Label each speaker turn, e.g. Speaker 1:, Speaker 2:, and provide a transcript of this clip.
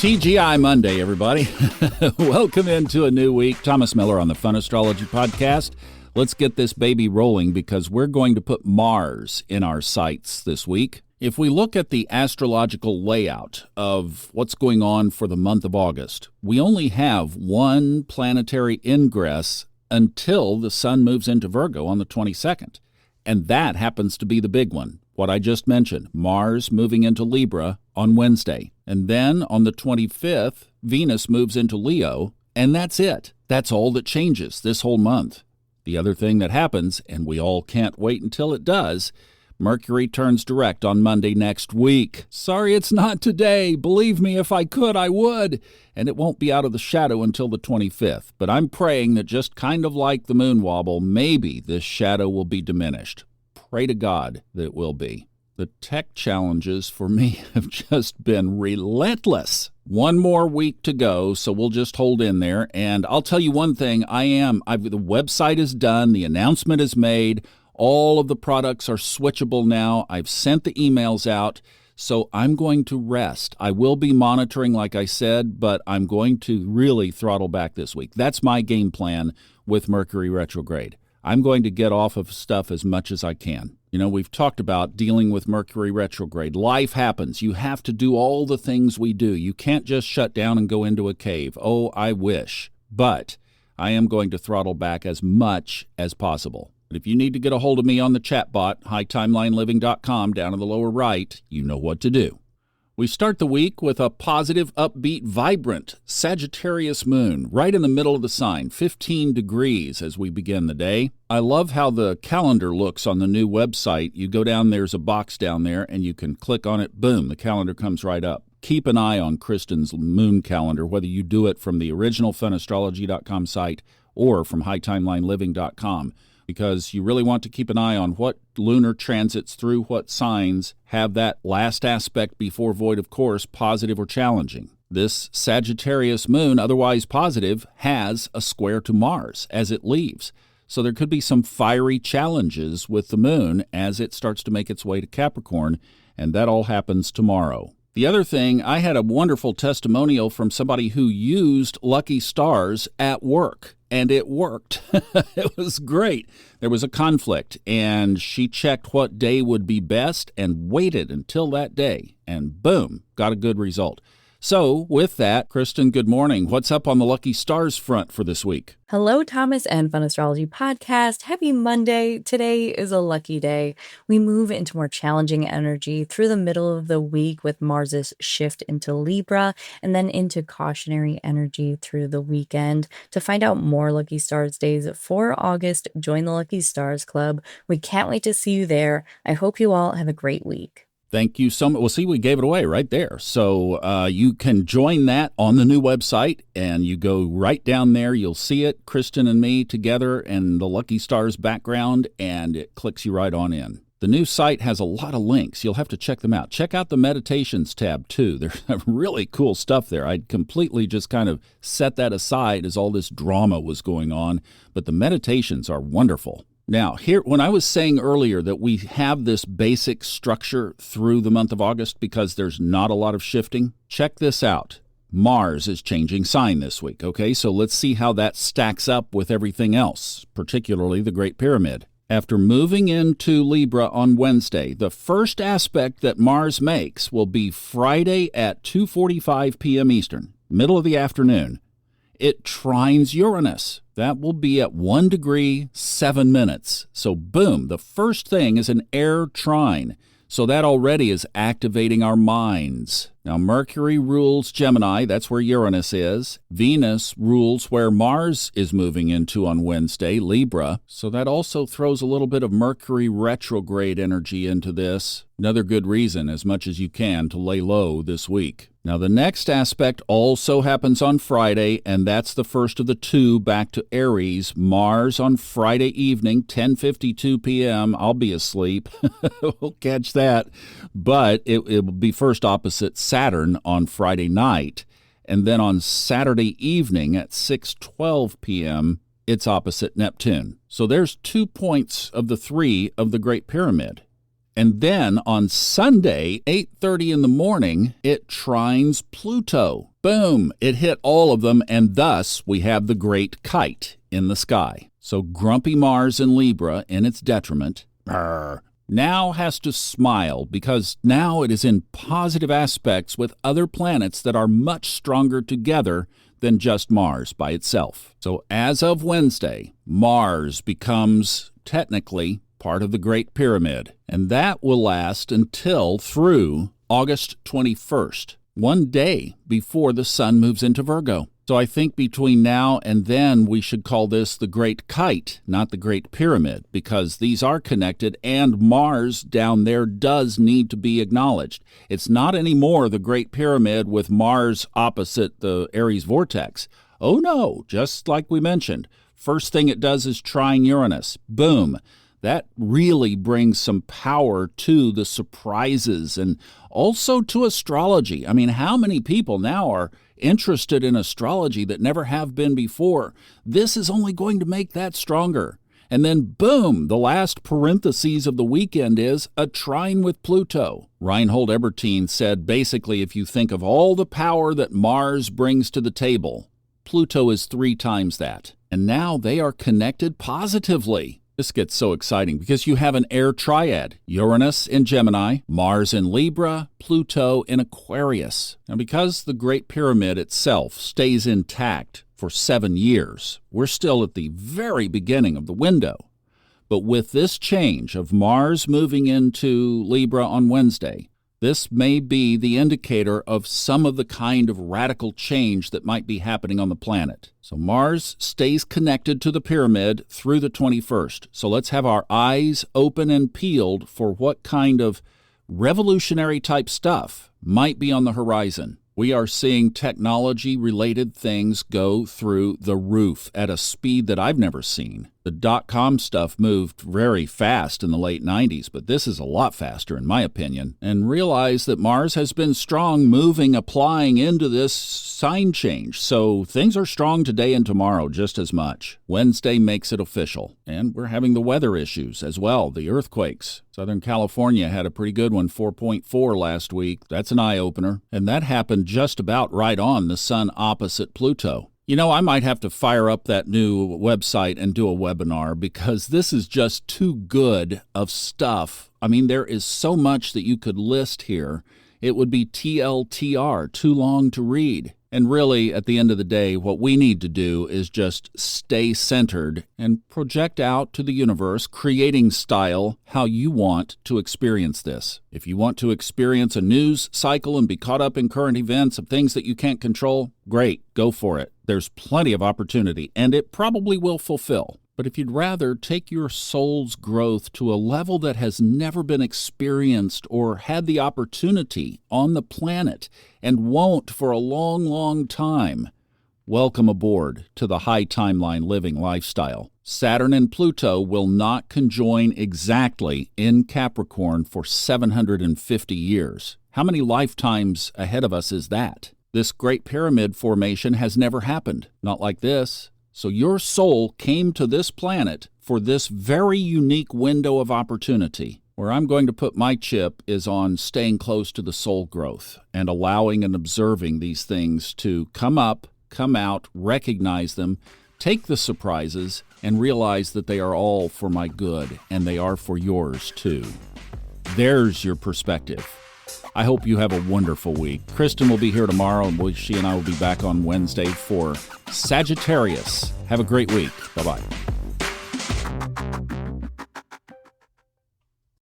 Speaker 1: TGI Monday, everybody. Welcome into a new week. Thomas Miller on the Fun Astrology Podcast. Let's get this baby rolling because we're going to put Mars in our sights this week. If we look at the astrological layout of what's going on for the month of August, we only have one planetary ingress until the sun moves into Virgo on the 22nd. And that happens to be the big one. What I just mentioned, Mars moving into Libra on Wednesday. And then on the 25th, Venus moves into Leo, and that's it. That's all that changes this whole month. The other thing that happens, and we all can't wait until it does, Mercury turns direct on Monday next week. Sorry it's not today. Believe me, if I could, I would. And it won't be out of the shadow until the 25th. But I'm praying that just kind of like the moon wobble, maybe this shadow will be diminished. Pray to God that it will be. The tech challenges for me have just been relentless. One more week to go, so we'll just hold in there. And I'll tell you one thing, the website is done, the announcement is made, all of the products are switchable now. I've sent the emails out, so I'm going to rest. I will be monitoring, like I said, but I'm going to really throttle back this week. That's my game plan with Mercury retrograde. I'm going to get off of stuff as much as I can. You know, we've talked about dealing with Mercury retrograde. Life happens. You have to do all the things we do. You can't just shut down and go into a cave. Oh, I wish. But I am going to throttle back as much as possible. But if you need to get a hold of me on the chat bot, hightimelineliving.com, down in the lower right, you know what to do. We start the week with a positive, upbeat, vibrant Sagittarius moon right in the middle of the sign, 15 degrees as we begin the day. I love how the calendar looks on the new website. You go down, there's a box down there, and you can click on it. Boom, the calendar comes right up. Keep an eye on Kristin's moon calendar, whether you do it from the original funastrology.com site or from hightimelineliving.com. Because you really want to keep an eye on what lunar transits through what signs have that last aspect before void of course, positive or challenging. This Sagittarius moon, otherwise positive, has a square to Mars as it leaves. So there could be some fiery challenges with the moon as it starts to make its way to Capricorn, and that all happens tomorrow. The other thing, I had a wonderful testimonial from somebody who used Lucky Stars at work. And it worked. It was great. There was a conflict, and she checked what day would be best and waited until that day. And boom, got a good result. So with that, Kristin, good morning. What's up on the Lucky Stars front for this week?
Speaker 2: Hello, Thomas and Fun Astrology Podcast. Happy Monday. Today is a lucky day. We move into more challenging energy through the middle of the week with Mars's shift into Libra and then into cautionary energy through the weekend. To find out more Lucky Stars days for August, join the Lucky Stars Club. We can't wait to see you there. I hope you all have a great week.
Speaker 1: Thank you so much. Well, see, we gave it away right there. So you can join that on the new website, and you go right down there. You'll see it, Kristin and me together and the Lucky Stars background, and it clicks you right on in. The new site has a lot of links. You'll have to check them out. Check out the Meditations tab, too. There's really cool stuff there. I'd completely just kind of set that aside as all this drama was going on, but the meditations are wonderful. Now, here, when I was saying earlier that we have this basic structure through the month of August because there's not a lot of shifting, check this out. Mars is changing sign this week, okay? So let's see how that stacks up with everything else, particularly the Great Pyramid. After moving into Libra on Wednesday, the first aspect that Mars makes will be Friday at 2:45 p.m. Eastern, middle of the afternoon. It trines Uranus. That will be at 1 degree, 7 minutes. So boom, the first thing is an air trine. So that already is activating our minds. Now, Mercury rules Gemini. That's where Uranus is. Venus rules where Mars is moving into on Wednesday, Libra. So that also throws a little bit of Mercury retrograde energy into this. Another good reason, as much as you can, to lay low this week. Now, the next aspect also happens on Friday, and that's the first of the two back to Aries. Mars on Friday evening, 10:52 p.m. I'll be asleep. We'll catch that. But it will be first opposite Saturn on Friday night. And then on Saturday evening at 6:12 p.m., it's opposite Neptune. So there's 2 points of the 3 of the Great Pyramid. And then on Sunday, 8:30 in the morning, it trines Pluto. Boom! It hit all of them, and thus we have the great Kite in the sky. So grumpy Mars in Libra, in its detriment, now has to smile because now it is in positive aspects with other planets that are much stronger together than just Mars by itself. So as of Wednesday, Mars becomes technically part of the Great Pyramid, and that will last until through August 21st, one day before the Sun moves into Virgo. So I think between now and then we should call this the Great Kite, not the Great Pyramid, because these are connected and Mars down there does need to be acknowledged. It's not anymore the Great Pyramid with Mars opposite the Aries vortex. Oh no, just like we mentioned, first thing it does is trine Uranus. Boom. That really brings some power to the surprises and also to astrology. I mean, how many people now are interested in astrology that never have been before? This is only going to make that stronger. And then, boom, the last parentheses of the weekend is a trine with Pluto. Reinhold Ebertin said basically if you think of all the power that Mars brings to the table, Pluto is 3 times that. And now they are connected positively. This gets so exciting because you have an air triad, Uranus in Gemini, Mars in Libra, Pluto in Aquarius. Now, because the Great Pyramid itself stays intact for 7 years, we're still at the very beginning of the window. But with this change of Mars moving into Libra on Wednesday, this may be the indicator of some of the kind of radical change that might be happening on the planet. So Mars stays connected to the pyramid through the 21st. So let's have our eyes open and peeled for what kind of revolutionary type stuff might be on the horizon. We are seeing technology-related things go through the roof at a speed that I've never seen. The dot-com stuff moved very fast in the late 90s, but this is a lot faster in my opinion. And realize that Mars has been strong moving, applying into this sign change. So things are strong today and tomorrow just as much. Wednesday makes it official. And we're having the weather issues as well, the earthquakes. Southern California had a pretty good one, 4.4 last week. That's an eye-opener. And that happened just about right on the Sun opposite Pluto. You know, I might have to fire up that new website and do a webinar because this is just too good of stuff. I mean, there is so much that you could list here. It would be TLTR, too long to read. And really, at the end of the day, what we need to do is just stay centered and project out to the universe, creating style how you want to experience this. If you want to experience a news cycle and be caught up in current events of things that you can't control, great, go for it. There's plenty of opportunity, and it probably will fulfill. But if you'd rather take your soul's growth to a level that has never been experienced or had the opportunity on the planet and won't for a long, long time, welcome aboard to the high timeline living lifestyle. Saturn and Pluto will not conjoin exactly in Capricorn for 750 years. How many lifetimes ahead of us is that? This Great Pyramid formation has never happened. Not like this. So your soul came to this planet for this very unique window of opportunity. Where I'm going to put my chip is on staying close to the soul growth and allowing and observing these things to come up, come out, recognize them, take the surprises, and realize that they are all for my good and they are for yours too. There's your perspective. I hope you have a wonderful week. Kristin will be here tomorrow, and she and I will be back on Wednesday for Sagittarius. Have a great week. Bye-bye.